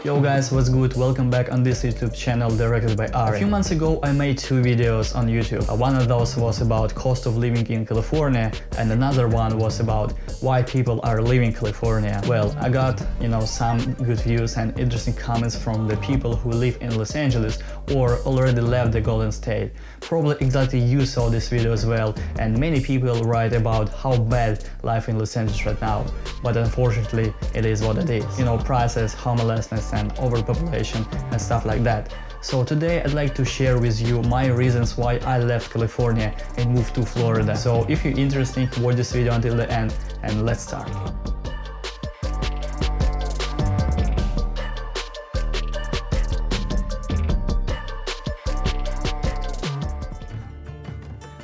Yo guys, what's good? Welcome back on this YouTube channel directed by Ari. A few months ago I made two videos on YouTube. One of those was about cost of living in California and another one was about why people are leaving California. Well, I got, some good views and interesting comments from the people who live in Los Angeles or already left the Golden State. Probably exactly you saw this video as well, and many people write about how bad life in Los Angeles right now. But unfortunately, it is what it is. Prices, homelessness and overpopulation and stuff like that. So today I'd like to share with you my reasons why I left California and moved to Florida. So if you're interested, watch this video until the end and let's start.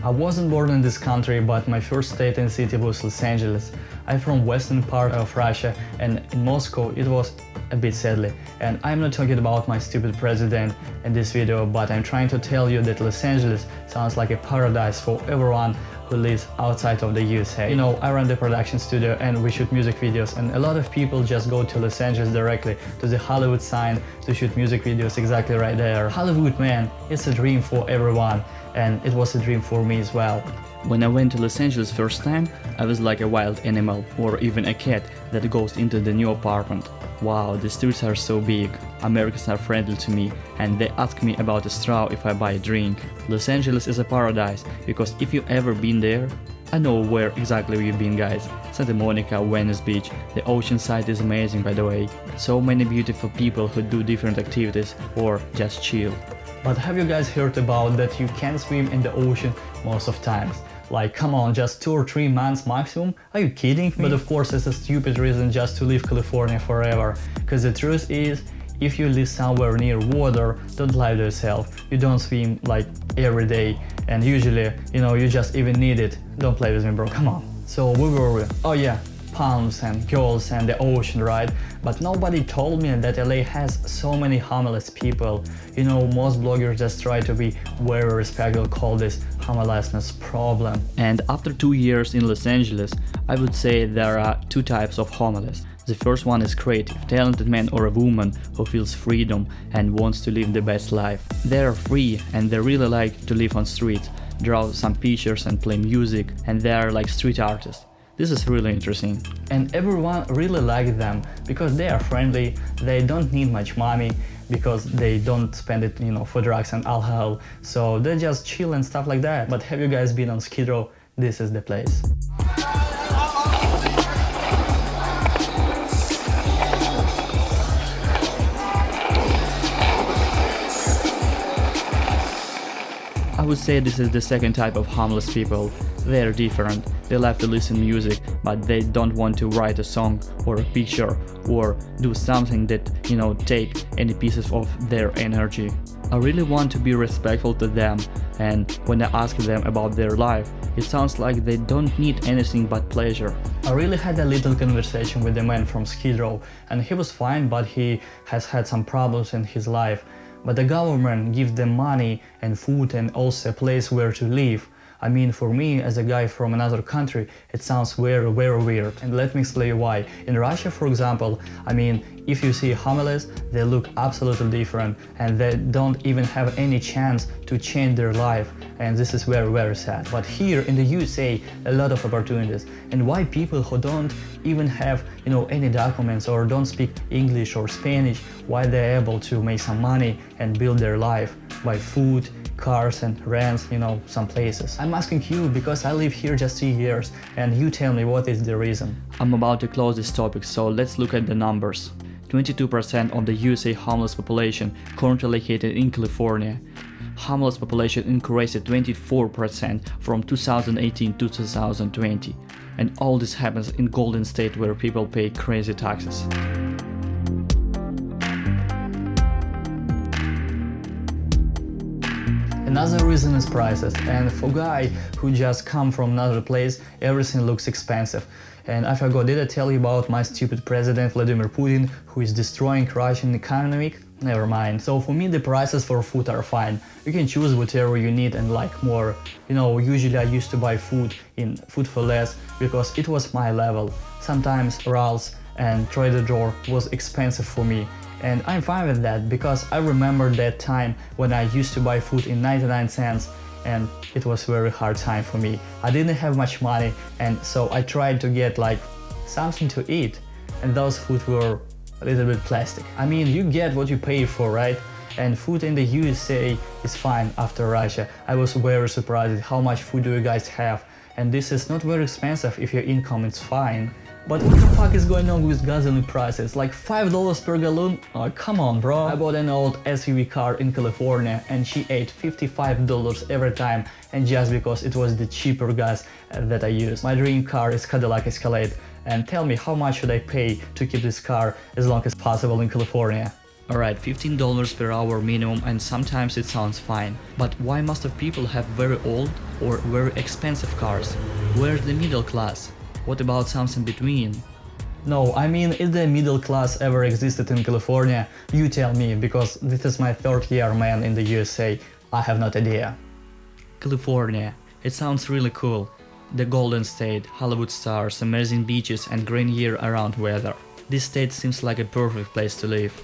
I wasn't born in this country, but my first state and city was Los Angeles. I'm from western part of Russia, and in Moscow it was a bit sadly. And I'm not talking about my stupid president in this video, but I'm trying to tell you that Los Angeles sounds like a paradise for everyone who lives outside of the USA. I run the production studio and we shoot music videos, and a lot of people just go to Los Angeles directly to the Hollywood sign to shoot music videos exactly right there. Hollywood, man, it's a dream for everyone, and it was a dream for me as well. When I went to Los Angeles first time, I was like a wild animal or even a cat that goes into the new apartment. Wow, the streets are so big, Americans are friendly to me, and they ask me about a straw if I buy a drink. Los Angeles is a paradise, because if you've ever been there, I know where exactly you've been, guys. Santa Monica, Venice Beach, the ocean side is amazing, by the way. So many beautiful people who do different activities or just chill. But have you guys heard about that you can swim in the ocean most of times? Like, come on, just 2 or 3 months maximum? Are you kidding me? But of course it's a stupid reason just to leave California forever. Cause the truth is, if you live somewhere near water, don't lie to yourself. You don't swim like every day, and usually, you just even need it. Don't play with me, bro, come on. So where were we? Oh yeah, palms and girls and the ocean, right? But nobody told me that LA has so many homeless people. Most bloggers just try to be very respectful, call this homelessness problem. And after 2 years in Los Angeles, I would say there are 2 types of homeless. The first one is creative, talented man or a woman who feels freedom and wants to live the best life. They are free and they really like to live on streets, draw some pictures and play music, and they are like street artists. This is really interesting. And everyone really likes them because they are friendly, they don't need much money because they don't spend it, for drugs and alcohol. So they just chill and stuff like that. But have you guys been on Skid Row? This is the place. I would say this is the second type of homeless people. They are different. They like to listen to music, but they don't want to write a song or a picture or do something that, take any pieces of their energy. I really want to be respectful to them, and when I ask them about their life, it sounds like they don't need anything but pleasure. I really had a little conversation with the man from Skid Row, and he was fine, but he has had some problems in his life. But the government gives them money and food and also a place where to live. I mean, for me, as a guy from another country, it sounds very, very weird. And let me explain why. In Russia, for example, if you see homeless, they look absolutely different and they don't even have any chance to change their life. And this is very, very sad. But here in the USA, a lot of opportunities. And why people who don't even have, any documents or don't speak English or Spanish, why they're able to make some money and build their life by food, cars and rents, some places. I'm asking you because I live here just 3 years, and you tell me what is the reason. I'm about to close this topic, so let's look at the numbers. 22% of the USA homeless population currently located in California. Homeless population increased 24% from 2018 to 2020. And all this happens in Golden State, where people pay crazy taxes. Another reason is prices, and for a guy who just come from another place, everything looks expensive. And I forgot, did I tell you about my stupid president Vladimir Putin, who is destroying Russian economy? Never mind. So for me the prices for food are fine. You can choose whatever you need and like more. Usually I used to buy food in Food for Less because it was my level. Sometimes Ralph's and Trader Joe was expensive for me. And I'm fine with that because I remember that time when I used to buy food in 99 cents and it was very hard time for me. I didn't have much money and so I tried to get like something to eat and those food were a little bit plastic. I mean, you get what you pay for, right? And food in the USA is fine after Russia. I was very surprised at how much food do you guys have. And this is not very expensive if your income is fine. But what the fuck is going on with gasoline prices? Like $5 per gallon? Oh, come on, bro. I bought an old SUV car in California and she ate $55 every time, and just because it was the cheaper gas that I used. My dream car is Cadillac Escalade, and tell me how much should I pay to keep this car as long as possible in California? Alright, $15 per hour minimum, and sometimes it sounds fine. But why most of people have very old or very expensive cars? Where's the middle class? What about something between? No, I mean, if the middle class ever existed in California, you tell me, because this is my third year, man, in the USA. I have no idea. California. It sounds really cool. The Golden State, Hollywood stars, amazing beaches and green year-round weather. This state seems like a perfect place to live.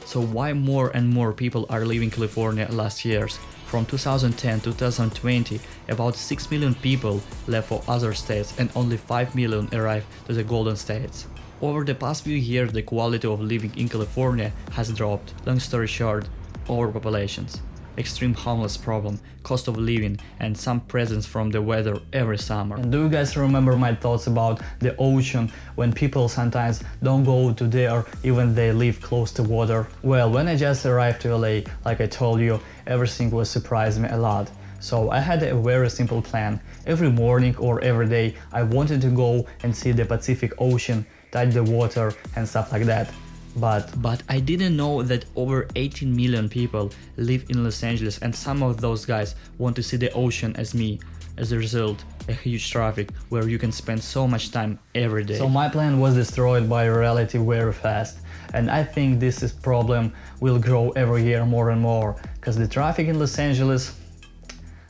So why more and more people are leaving California last years? From 2010 to 2020, about 6 million people left for other states and only 5 million arrived to the Golden States. Over the past few years, the quality of living in California has dropped. Long story short, overpopulations, extreme homeless problem, cost of living, and some presence from the weather every summer. And do you guys remember my thoughts about the ocean, when people sometimes don't go to there even they live close to water? Well, when I just arrived to LA, like I told you, everything was surprised me a lot. So I had a very simple plan. Every morning or every day I wanted to go and see the Pacific Ocean, touch the water and stuff like that. But I didn't know that over 18 million people live in Los Angeles, and some of those guys want to see the ocean as me. As a result, a huge traffic where you can spend so much time every day. So my plan was destroyed by reality very fast. And I think this problem will grow every year more and more, because the traffic in Los Angeles,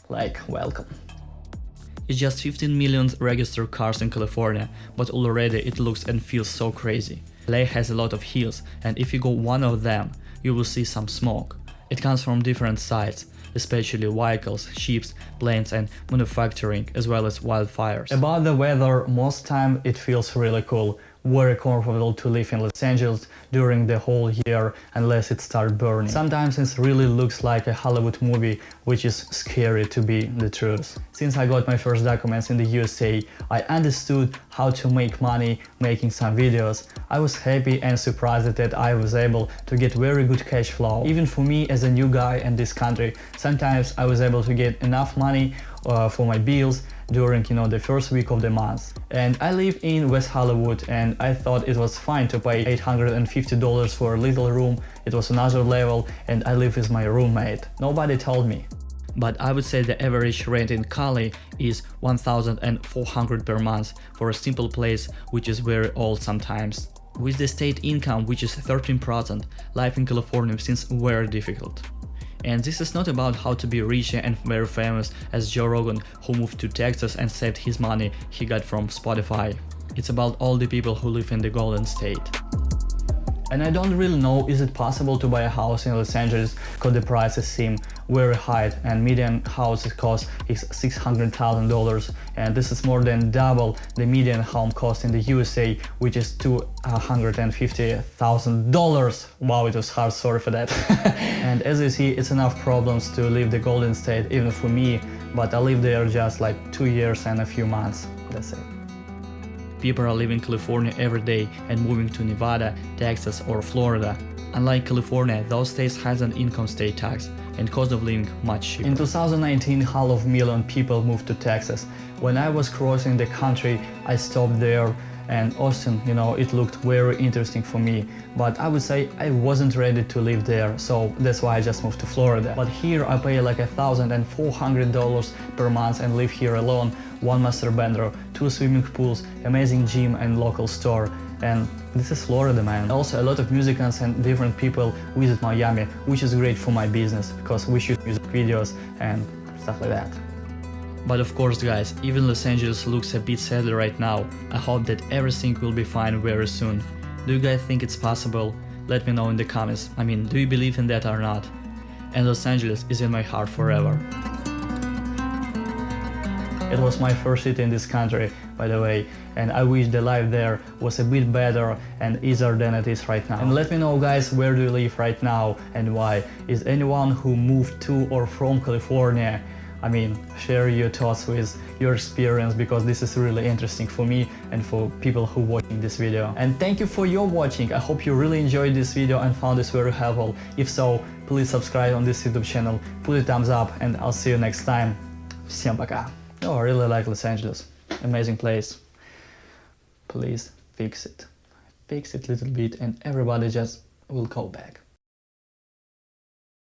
like, welcome. It's just 15 million registered cars in California, but already it looks and feels so crazy. LA has a lot of hills, and if you go one of them, you will see some smoke. It comes from different sides, especially vehicles, ships, planes and manufacturing, as well as wildfires. About the weather, most time it feels really cool. Very comfortable to live in Los Angeles during the whole year unless it starts burning. Sometimes it really looks like a Hollywood movie, which is scary to be the truth. Since I got my first documents in the USA, I understood how to make money making some videos. I was happy and surprised that I was able to get very good cash flow. Even for me as a new guy in this country, sometimes I was able to get enough money for my bills during the first week of the month. And I live in West Hollywood, and I thought it was fine to pay $850 for a little room. It was another level, and I live with my roommate. Nobody told me. But I would say the average rent in Cali is $1,400 per month for a simple place which is very old sometimes. With the state income, which is 13%, life in California seems very difficult. And this is not about how to be rich and very famous as Joe Rogan, who moved to Texas and saved his money he got from Spotify. It's about all the people who live in the Golden State. And I don't really know, is it possible to buy a house in Los Angeles because the prices seem very high, and median house cost is $600,000, and this is more than double the median home cost in the USA, which is $250,000. Wow, it was hard, sorry for that. And as you see, it's enough problems to leave the Golden State even for me, but I lived there just like 2 years and a few months, that's it. People are leaving California every day and moving to Nevada, Texas or Florida. Unlike California, those states has an income state tax and cost of living much cheaper. In 2019, 500,000 people moved to Texas. When I was crossing the country, I stopped there, and Austin, it looked very interesting for me, but I would say I wasn't ready to live there, so that's why I just moved to Florida. But here I pay like $1,400 per month and live here alone, 1 master bedroom, 2 swimming pools, amazing gym and local store. And this is Florida, man. Also, a lot of musicians and different people visit Miami, which is great for my business because we shoot music videos and stuff like that. But of course, guys, even Los Angeles looks a bit sad right now. I hope that everything will be fine very soon. Do you guys think it's possible? Let me know in the comments. I mean, do you believe in that or not? And Los Angeles is in my heart forever. It was my first city in this country, by the way, and I wish the life there was a bit better and easier than it is right now. And let me know, guys, where do you live right now and why? Is anyone who moved to or from California? I mean, share your thoughts with your experience, because this is really interesting for me and for people who are watching this video. And thank you for your watching. I hope you really enjoyed this video and found this very helpful. If so, please subscribe on this YouTube channel, put a thumbs up, and I'll see you next time. Всем пока. Oh, I really like Los Angeles. Amazing place. Please fix it. Fix it a little bit and everybody just will go back.